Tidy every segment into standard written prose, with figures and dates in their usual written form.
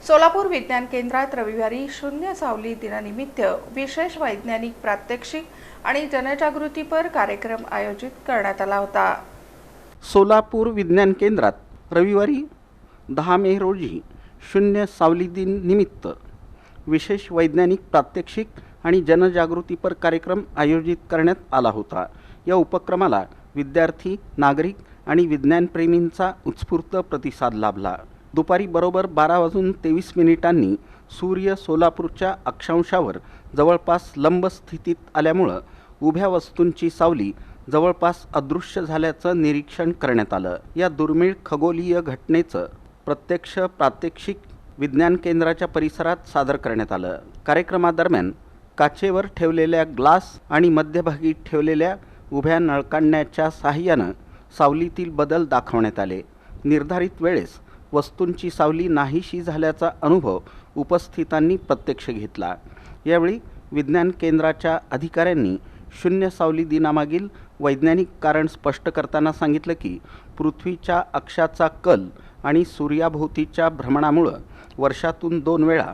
सोलापूर विज्ञान केंद्रात रविवारी शून्य सावली दिनानिमित्त विशेष वैज्ञानिक प्रात्यक्षिक आणि जनजागृतीपर कार्यक्रम आयोजित करण्यात आला होता। सोलापूर विज्ञान केंद्रात रविवारी 10 मे रोजी शून्य सावली दिन निमित्त विशेष वैज्ञानिक प्रात्यक्षिक आणि जनजागृतीपर कार्यक्रम आयोजित करण्यात आला होता। या उपक्रमाला विद्यार्थी, नागरिक आणि विज्ञानप्रेमींचा उत्स्फूर्त प्रतिसाद लाभला। दुपारी बरोबर 12:23 सूर्य सोलापूरच्या अक्षांशावर जवळपास लंब स्थितीत आल्यामुळे उभ्या वस्तूंची सावली जवळपास अदृश्य झाल्याचं निरीक्षण करण्यात आलं। या दुर्मिळ खगोलीय घटनेचं प्रत्यक्ष प्रात्यक्षिक विज्ञान केंद्राच्या परिसरात सादर करण्यात आलं। कार्यक्रमादरम्यान काचेवर ठेवलेल्या ग्लास आणि मध्यभागी ठेवलेल्या उभ्या नळकांड्याच्या सहाय्यानं सावलीतील बदल दाखवण्यात आले। निर्धारित वेळेस वस्तूंची सावली नाहीशी झाल्याचा अनुभव उपस्थितांनी प्रत्यक्ष घेतला। यावेळी विज्ञान केंद्राच्या अधिकाऱ्यांनी शून्य सावली दिनामागील वैज्ञानिक कारण स्पष्ट करताना सांगितलं की पृथ्वीच्या अक्षाचा कल आणि सूर्याभोवतीच्या भ्रमणामुळे वर्षातून 2 वेळा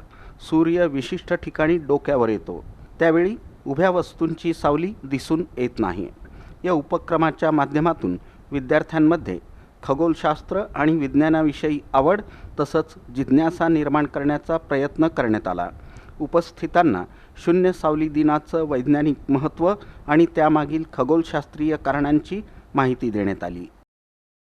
सूर्य विशिष्ट ठिकाणी डोक्यावर येतो, त्यावेळी उभ्या वस्तूंची सावली दिसून येत नाही। या उपक्रमाच्या माध्यमातून विद्यार्थ्यांमध्ये खगोलशास्त्र आणि विज्ञानाविषयी आवड तसंच जिज्ञासा निर्माण करण्याचा प्रयत्न करण्यात आला। उपस्थितांना शून्य सावली दिनाचं वैज्ञानिक महत्त्व आणि त्यामागील खगोलशास्त्रीय कारणांची माहिती देण्यात आली।